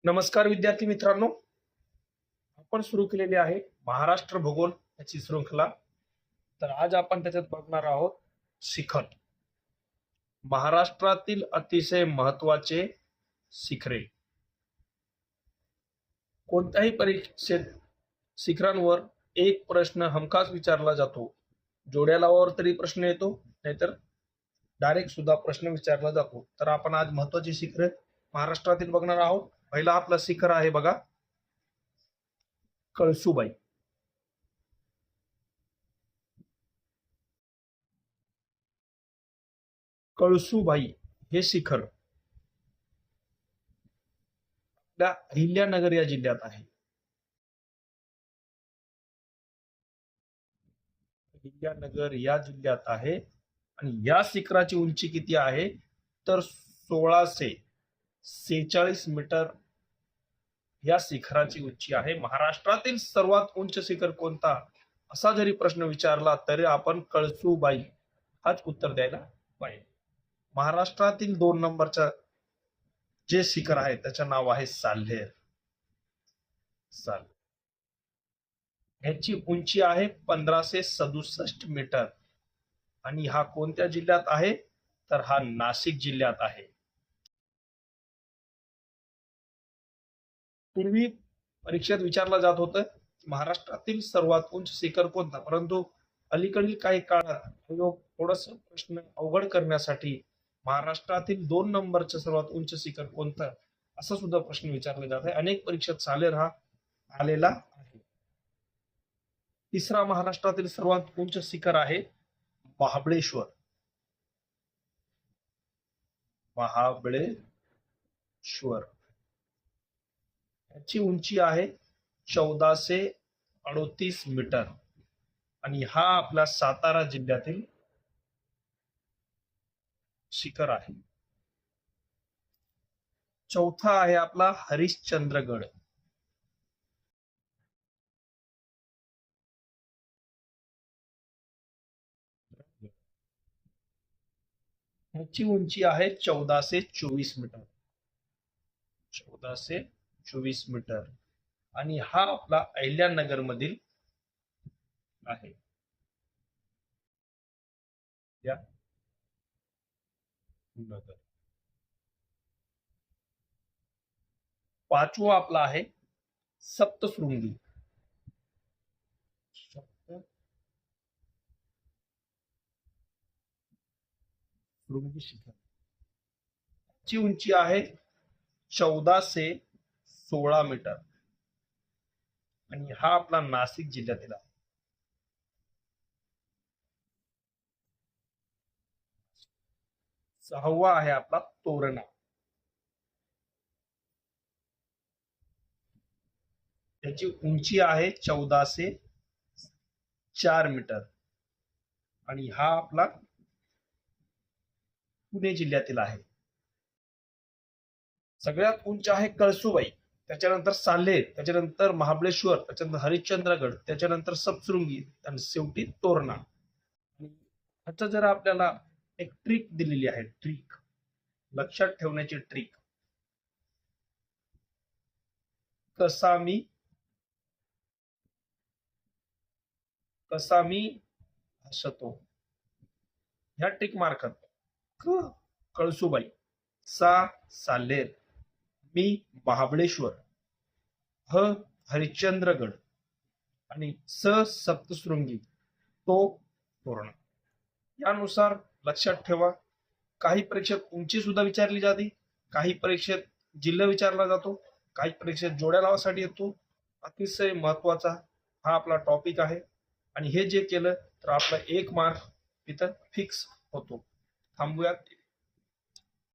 नमस्कार विद्यार्थी मित्रांनो, आपण सुरू केलेली आहे महाराष्ट्र भूगोल याची शृंखला. तर आज आपण त्याच्यात बघणार आहोत शिखर. महाराष्ट्रातील अतिशय महत्वाचे शिखरे. कोणत्याही परीक्षेत शिखरांवर एक प्रश्न हमखास विचारला जातो. जोड्या लावावर तरी प्रश्न येतो, नाहीतर डायरेक्ट सुद्धा प्रश्न विचारला जातो. तर आपण आज महत्वाची शिखरे महाराष्ट्रातील बघणार आहोत. पहिला आपला शिखर आहे बघा, कळसुबाई. कळसुबाई हे शिखर आपल्या अहिल्यानगर या जिल्ह्यात आहे. अहिल्यानगर या जिल्ह्यात आहे आणि या शिखराची उंची किती आहे तर 1646 मीटर या शिखराची उंची आहे. महाराष्ट्रातील सर्वात उंच शिखर कोणता असा जरी प्रश्न विचारला तरी आपण कळसुबाई हाच उत्तर द्यायला पाहिजे. महाराष्ट्रातील 2 नंबरचा जे शिखर आहे त्याचं नाव आहे साल्हेर. ह्याची उंची आहे 1567 मीटर आणि हा कोणत्या जिल्ह्यात आहे तर हा नाशिक जिल्ह्यात आहे. पूर्वी परीक्षेत विचारलं जात होतं महाराष्ट्रातील सर्वात उंच शिखर कोणता, परंतु अलीकडील काही काळात आयोग थोडस प्रश्न अवघड करण्यासाठी महाराष्ट्रातील 2 नंबरचं सर्वात उंच शिखर कोणतं असा सुद्धा प्रश्न विचारला जात आहे. अनेक परीक्षेत सालेर हा आलेला आहे. तिसरा महाराष्ट्रातील सर्वात उंच शिखर आहे महाबळेश्वर. महाबळेश्वर याची उंची आहे 1438 मीटर आणि हा आपला सातारा जिल्ह्यातील शिखर आहे. चौथा आहे आपला हरिश्चंद्रगड. ह्याची उंची आहे 1424 मीटर. 1424 मीटर आणि हा आपला अहिल्यानगर मधील आहे. नगर. पाचवा आपला आहे सप्तशृंगी. सप्तशृंगी शिखर ची उंची आहे 1416 मीटर आणि हा आपला नाशिक जिल्ह्यातील आहे. सहावा आहे आपला तोरणा. त्याची उंची आहे 1404 मीटर आणि हा आपला पुणे जिल्ह्यातील आहे. सगळ्यात उंच आहे कळसुबाई, त्याच्यानंतर साल्हेर, त्याच्यानंतर महाबळेश्वर, त्याच्यानंतर हरिश्चंद्रगड, त्याच्यानंतर सप्तशृंगी आणि शेवटी तोरणा. ह्याचा जर आपल्याला एक ट्रिक दिलेली आहे, ट्रिक लक्षात ठेवण्याची ट्रिक. कसा मी हसतो ह्या ट्रिक मार्फत क कळसुबाई, सा साल्हेर, मी महाबळेश्वर, ह हरिश्चंद्रगड आणि स सप्तशृंगी, तो तोरणा. यानुसार लक्षात ठेवा. काही परीक्षेत उंची सुद्धा विचारली जाते, काही परीक्षेत जिल्हा विचारला जातो, काही परीक्षेत जोड्या लावासाठी येतो. अतिशय महत्वाचा हा आपला टॉपिक आहे आणि हे जे केलं तर आपला 1 मार्क इथं फिक्स होतो. थांबूयात.